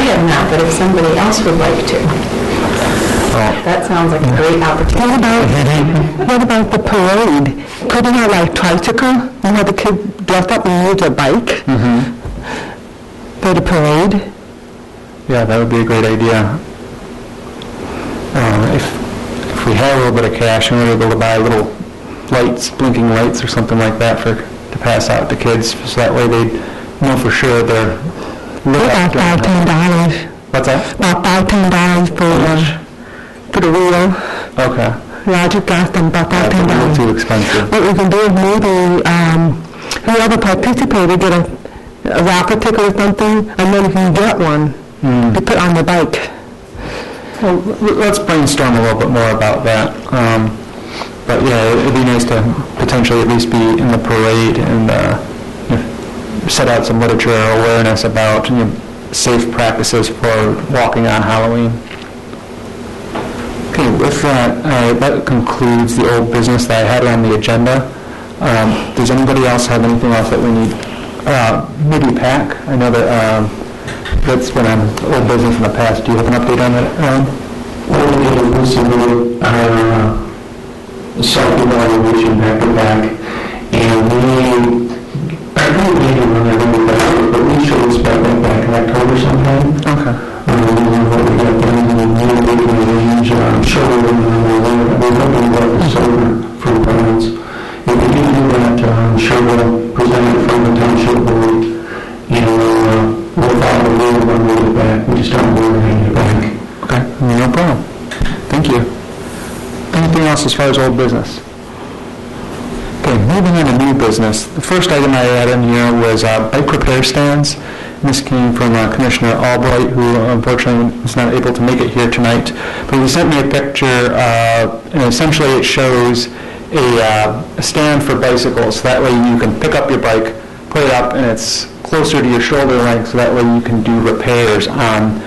am not, but if somebody else would like to. That sounds like a great opportunity. What about the parade? Putting out like tricycle, you have the kids dress up and use their bike for the parade. Yeah, that would be a great idea. If we have a little bit of cash and we're able to buy little lights, blinking lights or something like that to pass out to kids, so that way they know for sure they're lit up. About $10. What's that? About $10 for the wheel. Okay. Yeah, I just got them about That's a $10. little too expensive. What we can do is maybe whoever participated get a raffle ticket or something, and then you can get one to put on the bike. Well, let's brainstorm a little bit more about that. But yeah, it'd be nice to potentially at least be in the parade and set out some literature or awareness about safe practices for walking on Halloween. Okay, with that, that concludes the old business that I had on the agenda. Does anybody else have anything else that we need? Maybe PAC? I know that that's been an old business in the past. Do you have an update on that, Alan? Well, we did a list of our self-evaluation back to back, and I don't maybe run that over back, but we should expect that back in October sometime. Okay. What we got done in the new weekly range, I'm sure we're hoping about the solar for parents. If we can do that, I'm sure we'll present it from the township board, and we'll follow the rule when we get back. We just don't bring it back. Okay, no problem. Thank you. Anything else as far as old business? Okay, moving on to new business. The first item I had in here was bike repair stands. This came from Commissioner Albright, who unfortunately was not able to make it here tonight. But he sent me a picture, and essentially it shows a stand for bicycles. That way you can pick up your bike, put it up, and it's closer to your shoulder length, so that way you can do repairs on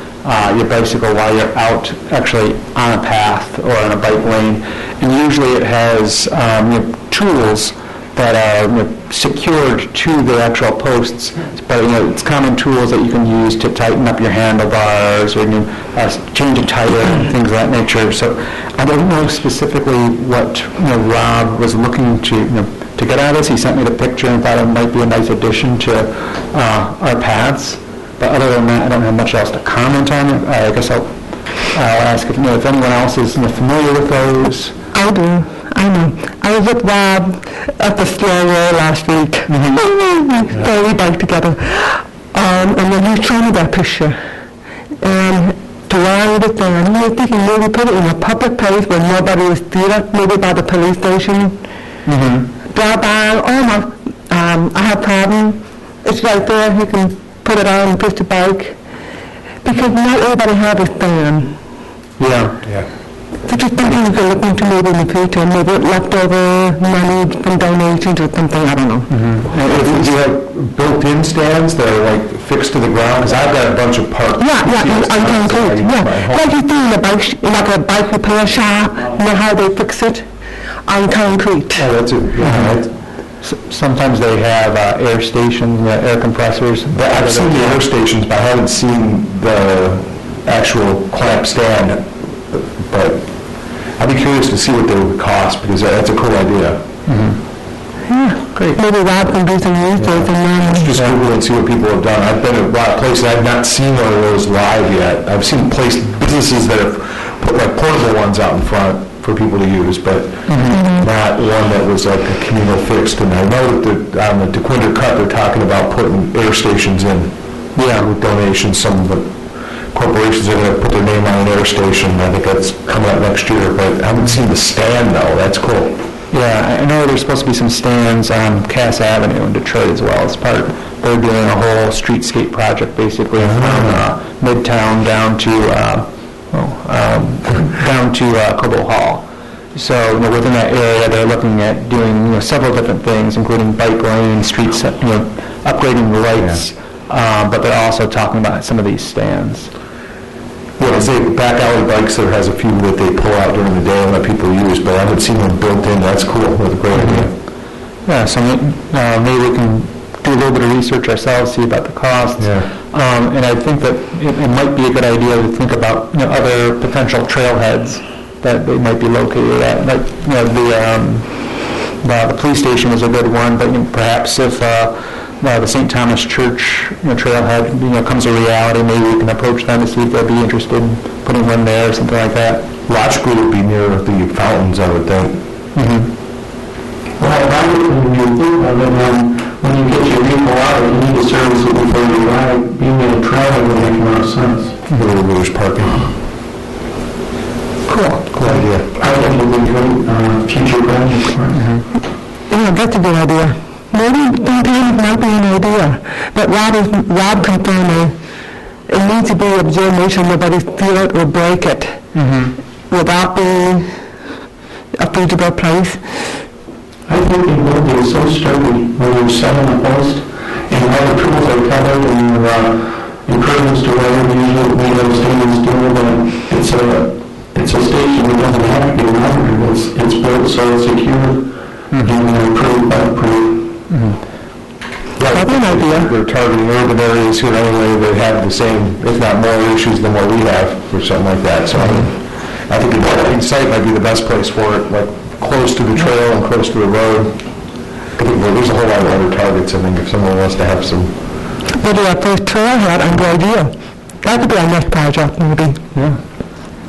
your bicycle while you're out actually on a path or on a bike lane. And usually it has tools that are secured to the actual posts, but it's common tools that you can use to tighten up your handlebars or change a tire and things of that nature. So I don't know specifically what Rob was looking to get out of this. He sent me the picture and thought it might be a nice addition to our paths. But other than that, I don't have much else to comment on it. I guess I'll ask if anyone else is familiar with those. I do. I know. I was with Rob at the stairway last week. So we biked together. And then he was showing me that picture. And to where I understand, he was thinking maybe put it in a public place where nobody would see it, maybe by the police station. Drive by, I have a problem. It's right there. He can put it on and push the bike. Because not everybody has a stand. Yeah. So just something you can look into maybe in the future, maybe leftover money from donations or something, I don't know. Do you have built-in stands that are like fixed to the ground? Because I've got a bunch of parked. Yeah, on concrete, yeah. Like you see in like a bike repair shop, you know how they fix it? On concrete. Oh, that's it. Yeah. Sometimes they have air stations, air compressors. I've seen the air stations, but I haven't seen the actual clamp stand. But I'd be curious to see what they would cost, because that's a cool idea. Yeah, great. Maybe Rob can do some research and then Just Google and see what people have done. I've been at a lot of places. I've not seen one of those live yet. I've seen businesses that have put like portable ones out in front for people to use, but not one that was like a communal fixed. And I know that on the DeQuinder Cut, they're talking about putting air stations in. Yeah, with donations. Some of the corporations are going to put their name on an air station. I think that's coming up next year, but I haven't seen the stand though. That's cool. Yeah, I know there's supposed to be some stands on Cass Avenue in Detroit as well. It's part of, they're doing a whole streetscape project basically from Midtown down to Cobo Hall. So within that area, they're looking at doing several different things, including bike lanes, streets, upgrading the lights, but they're also talking about some of these stands. Yeah, say back alley bikes, there has a few that they pull out during the day and let people use, but I haven't seen them built in. That's cool. That's a great idea. Yeah, so maybe we can do do a little bit of research ourselves, see about the costs. Yeah. And I think that it might be a good idea to think about, other potential trailheads that they might be located at. Like, the police station is a good one, but perhaps if the St. Thomas Church trailhead comes a reality, maybe we can approach them to see if they'll be interested in putting one there or something like that. Logically would be near the fountains, I would think. Well, when you think of it, when you get your vehicle out, you need to service it before you ride. Being in a trailer would make a lot of sense. Where there's parking. Cool idea. I think it would be great future project for us. Yeah, that's a good idea. Maybe downtown might be an idea, but Rob confirmed it needs to be observed, make sure nobody steal it or break it. Without being a feasible place. I think it would be so sturdy when you're setting a post and all the tools are covered and your improvements to whatever usually those things do, but it's a station that doesn't have to be monitored. It's built so it's secure and approved by approved. Right. They're targeting urban areas here anyway that have the same, if not more issues than what we have or something like that. So I think the marketing site might be the best place for it, like close to the trail and close to the road. I think there's a whole lot of other targets. I think if someone wants to have some. Maybe our first trailhead on the idea. That could be our next project, maybe. Yeah.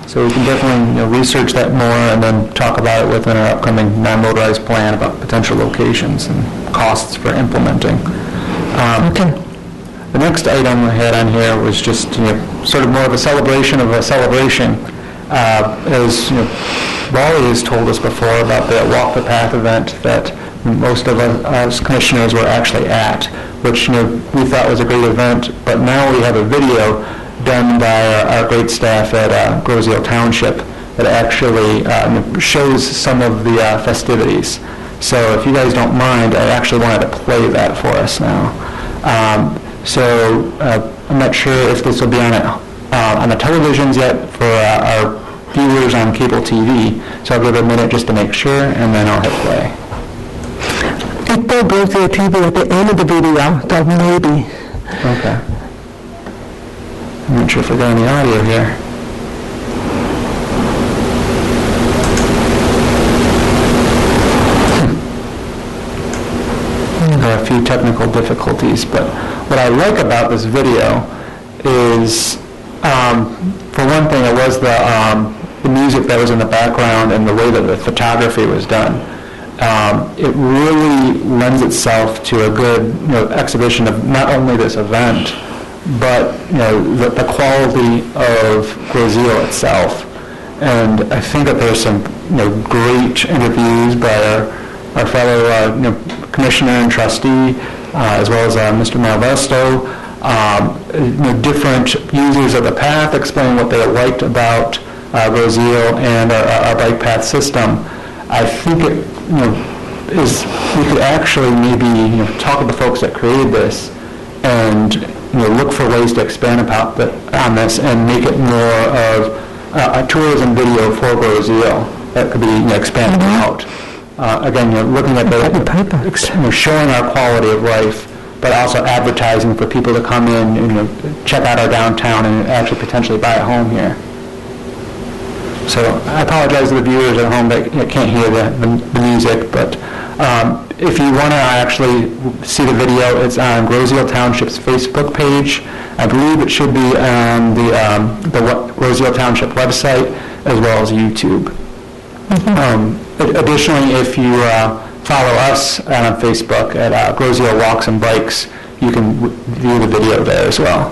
So we can definitely research that more and then talk about it within our upcoming non-motorized plan about potential locations and costs for implementing. Okay. The next item I had on here was just sort of more of a celebration of a celebration. As Wally has told us before about the Walk the Path event that most of us commissioners were actually at, which we thought was a great event, but now we have a video done by our great staff at Groseal Township that actually shows some of the festivities. So if you guys don't mind, I actually wanted to play that for us now. I'm not sure if this will be on the televisions yet for our viewers on cable TV, so I'll give it a minute just to make sure, and then I'll hit play. It still goes to the TV at the end of the video, so maybe. Okay. I'm not sure if we're getting the audio here. There are a few technical difficulties, but what I like about this video is, for one thing, it was the music that was in the background and the way that the photography was done. It really lends itself to a good exhibition of not only this event, but the quality of Groseal itself. And I think that there's some great interviews by our fellow commissioner and trustee, as well as Mr. Malvesto, different users of the path explain what they liked about Groseal and our bike path system. I think it we could actually maybe talk to the folks that created this and look for ways to expand on this and make it more of a tourism video for Groseal that could be expanded out. Again, looking at showing our quality of life, but also advertising for people to come in and check out our downtown and actually potentially buy a home here. So I apologize to the viewers at home that can't hear the music, but if you want to actually see the video, it's on Groseal Township's Facebook page. I believe it should be on the Groseal Township website as well as YouTube. Additionally, if you follow us on Facebook at Groseal Walks and Bikes, you can view the video there as well.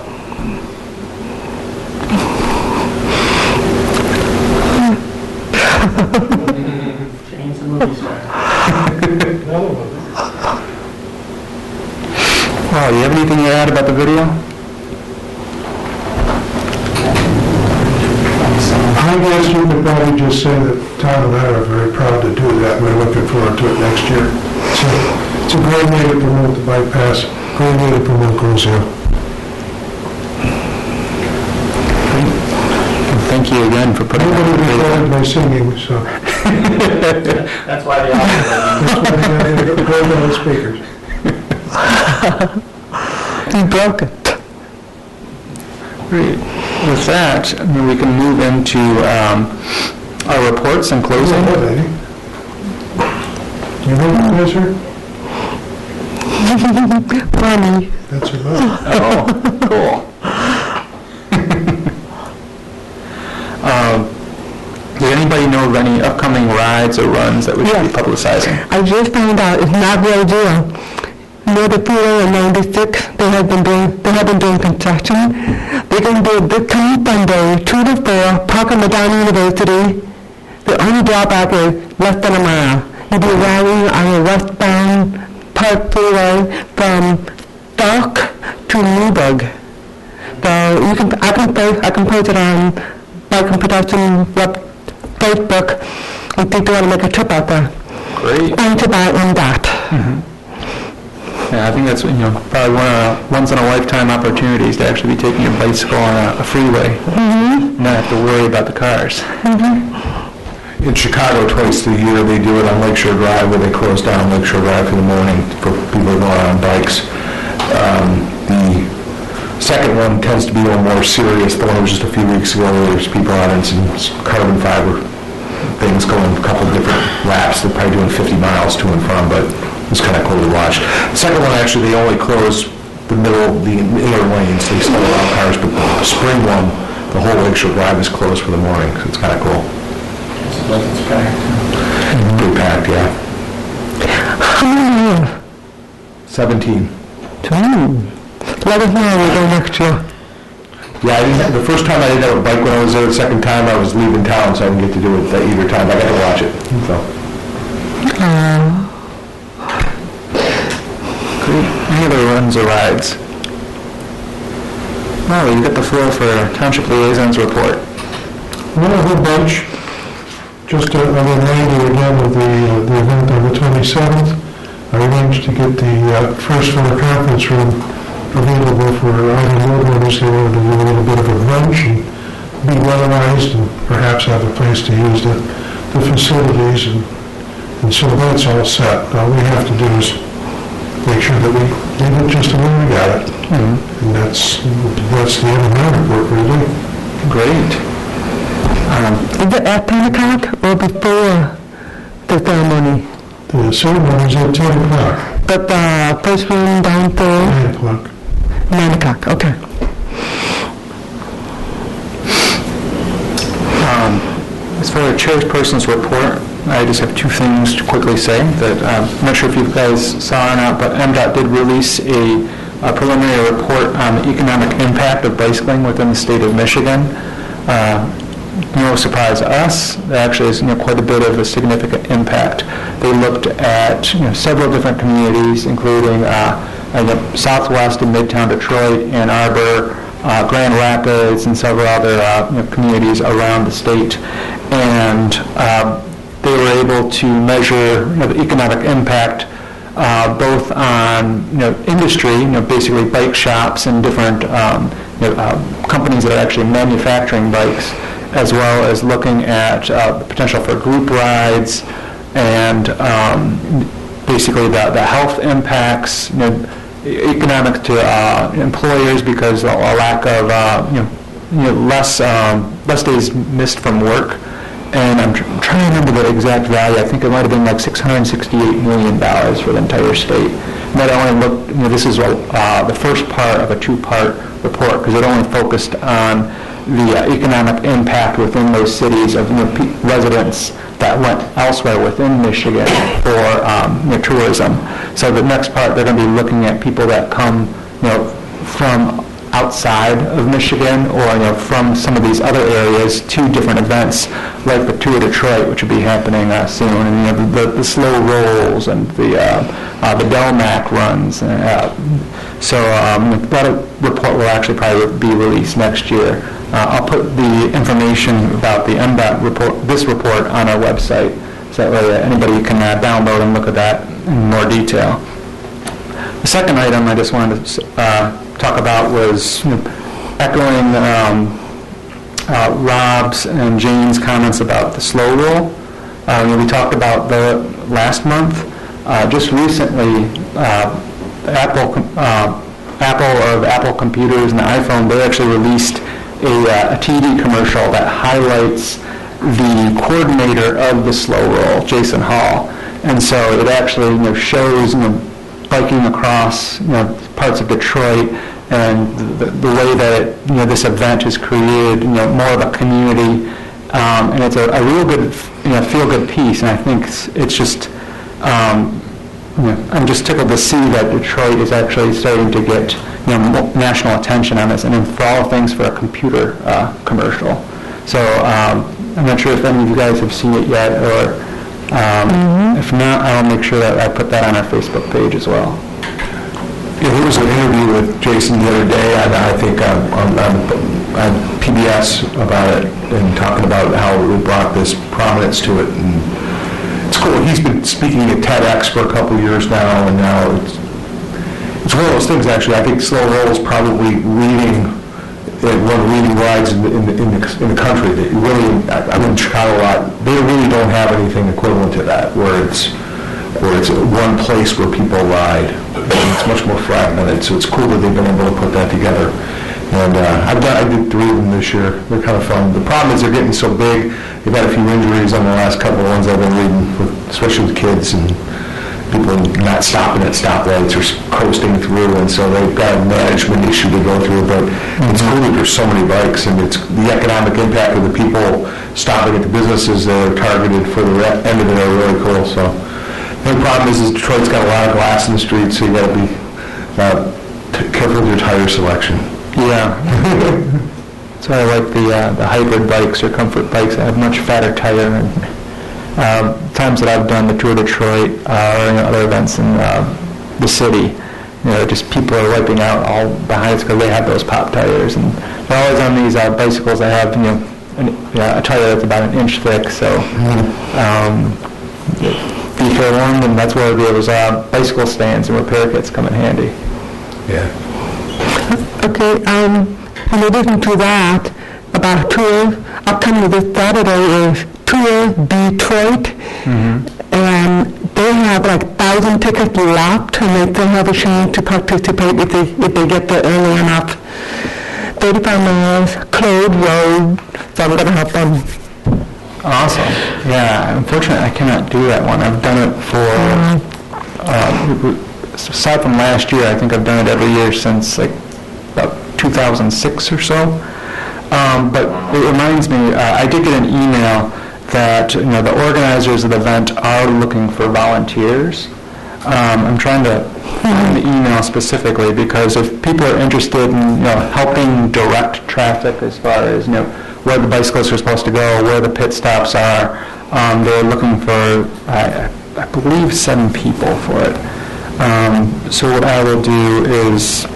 Wow, do you have anything to add about the video? I guess you could probably just say that Tom and I are very proud to do that. We're looking forward to it next year. So it's a great way to promote the bike pass, great way to promote Groseal. Thank you again for putting Nobody recorded my singing, so. That's why the audio. That's why they got to go on the speakers. He broke it. Great. With that, we can move into our reports and closing. Do you know the answer? Funny. That's her mother. Oh, cool. Does anybody know of any upcoming rides or runs that we should be publicizing? I just found out it's not real deal. Near the pool in 96, they have been doing construction. They're going to do a big coming Sunday, 2 to 4, park on Madonna University. The only drawback is less than a mile. You'll be riding on a westbound Park Freeway from Stark to Newburgh. So I can post it on Bike and Production Facebook and people want to make a trip out there. Great. And to buy in that. Yeah, I think that's probably one of the once-in-a-lifetime opportunities to actually be taking your bicycle on a freeway. Not have to worry about the cars. In Chicago, twice a year, they do it on Lakeshore Drive, where they close down Lakeshore Drive for the morning for people going on bikes. The second one tends to be a little more serious. The one that was just a few weeks ago, where there's people out in some carbon fiber things going a couple of different laps. They're probably doing 50 miles to and from, but it's kind of cool to watch. The second one, actually, they only close the inner lanes. They still allow cars, but the spring one, the whole Lakeshore Drive is closed for the morning, so it's kind of cool. It's packed. Pretty packed, yeah. How many more? 17. Let us know when we go next year. Yeah, the first time I didn't have a bike when I was there. The second time I was leaving town, so I didn't get to do it either time. I got to watch it. So. Great. Any other runs or rides? Well, you get the floor for Township Liaison's report. Well, a whole bunch. Just a reminder again of the event on the 27th. I arranged to get the first floor conference room available for road runners. They wanted to do a little bit of a brunch and be weatherized and perhaps have a place to use the facilities. And so that's all set. All we have to do is make sure that we leave it just the way we got it. And that's the end of my report for today. Great. Is it at 10 o'clock or before the ceremony? The ceremony's at 10 o'clock. But the first room down there? 9 o'clock. 9 o'clock, okay. As for the chairperson's report, I just have two things to quickly say that I'm not sure if you guys saw or not, but MDOT did release a preliminary report on the economic impact of bicycling within the state of Michigan. No surprise to us, there actually is quite a bit of a significant impact. They looked at several different communities, including Southwest and Midtown Detroit, Ann Arbor, Grand Rapids, and several other communities around the state, and they were able to measure the economic impact both on industry, basically bike shops and different companies that are actually manufacturing bikes, as well as looking at the potential for group rides and basically the health impacts, economic to employers because a lack of less days missed from work. And I'm trying to remember the exact value. I think it might have been like $668 million for the entire state. And that only looked, this is the first part of a two-part report because it only focused on the economic impact within those cities of residents that went elsewhere within Michigan for tourism. So the next part, they're going to be looking at people that come, from outside of Michigan or from some of these other areas to different events like the Tour of Detroit, which will be happening soon, and the slow rolls and the Delmac runs. So that report will actually probably be released next year. I'll put the information about the MDOT report, this report, on our website, so that way anybody can download and look at that in more detail. The second item I just wanted to talk about was echoing Rob's and Jane's comments about the slow roll. We talked about the last month. Just recently, Apple computers and the iPhone, they actually released a TV commercial that highlights the coordinator of the slow roll, Jason Hall. And so it actually shows biking across parts of Detroit and the way that this event has created more of a community, and it's a real good feel-good piece. And I think it's just I'm just tickled to see that Detroit is actually starting to get national attention on this, and then for all things for a computer commercial. So I'm not sure if any of you guys have seen it yet, or if not, I'll make sure that I put that on our Facebook page as well. Yeah, there was an interview with Jason the other day, and I think on PBS about it, and talking about how it brought this prominence to it. And it's cool. He's been speaking at TEDx for a couple of years now, and now it's one of those things, actually. I think slow roll is probably one of the leading rides in the country. That really, I'm in Chicago a lot. They really don't have anything equivalent to that, where it's one place where people ride. It's much more fragmented, so it's cool that they've been able to put that together. And I did 3 of them this year. They're kind of fun. The problem is they're getting so big. They've had a few injuries on the last couple of ones I've been reading, especially with kids and people not stopping at stoplights or coasting through, and so they've got a management issue to go through. But it's cool that there's so many bikes, and it's the economic impact of the people stopping at the businesses that are targeted for the end of it are really cool. So the problem is Detroit's got a lot of glass in the streets, so you got to be careful with your tire selection. Yeah. So I like the hybrid bikes or comfort bikes that have much fatter tire. And times that I've done the Tour de Detroit or other events in the city, just people are wiping out all behind us because they have those pop tires, and they're always on these bicycles that have a tire that's about an inch thick. So be forewarned, and that's where those bicycle stands and repair kits come in handy. Yeah. Okay, in addition to that, about tour, upcoming this Saturday is Tour Detroit, and they have like 1,000 tickets left, and they still have a chance to participate if they get there early enough. 35 miles, closed road, so I'm going to have fun. Awesome. Yeah, unfortunately I cannot do that one. I've done it for, aside from last year, I think I've done it every year since like about 2006 or so. But it reminds me, I did get an email that the organizers of the event are looking for volunteers. I'm trying to find the email specifically, because if people are interested in helping direct traffic as far as where the bicyclists are supposed to go, where the pit stops are, they're looking for I believe 7 people for it. So what I will do is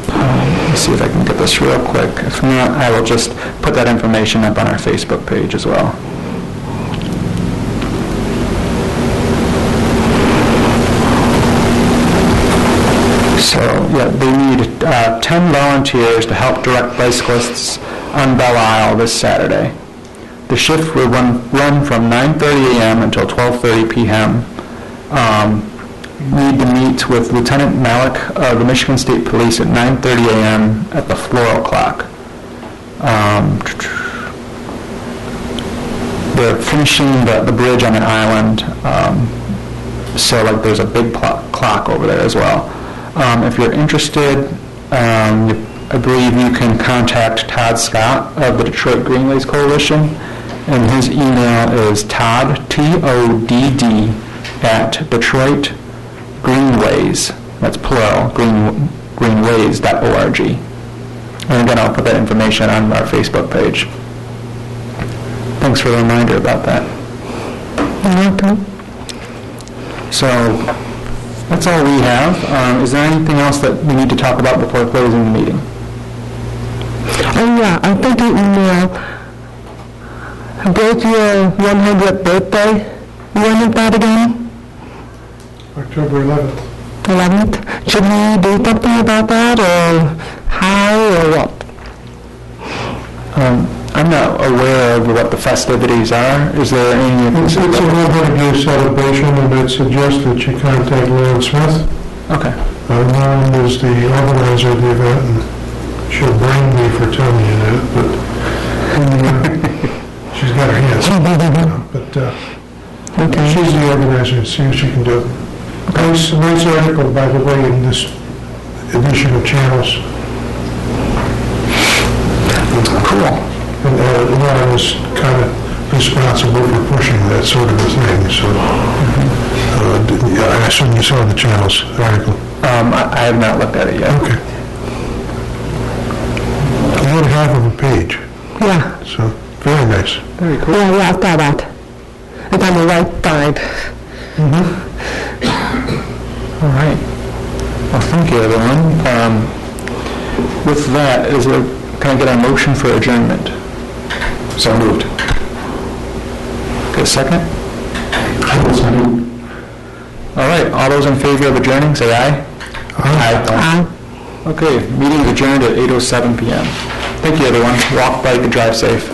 let me see if I can get this real quick. If not, I will just put that information up on our Facebook page as well. So, yeah, they need 10 volunteers to help direct bicyclists on Belle Isle this Saturday. The shift will run from 9:30 a.m. until 12:30 p.m. Need to meet with Lieutenant Malik of the Michigan State Police at 9:30 a.m. at the Floral Clock. They're finishing the bridge on the island, so like there's a big clock over there as well. If you're interested, I believe you can contact Todd Scott of the Detroit Greenways Coalition, and his email is Todd, T-O-D-D, at Detroit Greenways, that's plural, greenways.org. And again, I'll put that information on our Facebook page. Thanks for the reminder about that. So, that's all we have. Is there anything else that we need to talk about before closing the meeting? Oh yeah, I sent an email. Where's your 100th birthday? When is that again? October 11th. 11th? Should we do something about that, or how, or what? I'm not aware of what the festivities are. Is there any... It's a Labor Day celebration, and I'd suggest that you contact Lauren Smith. Okay. Lauren is the organizer of the event, and she'll blame me for telling you that, but she's got her hands full. But she's the organizer, and see what she can do. Nice article, by the way, in this edition of Channels. Cool. And Lauren is kind of responsible for pushing that sort of a thing, so I assume you saw the Channels article. I have not looked at it yet. Okay. About half of a page, Yeah, so very nice. Very cool. yeah, I saw that. It's on the right side. All right. Well, thank you, everyone. With that, can I get a motion for adjournment? So moved. Okay, second? All right, all those in favor of adjourning, say aye. Aye. Okay, meeting is adjourned at 8:07 PM. Thank you, everyone. Walk, bike, and drive safe.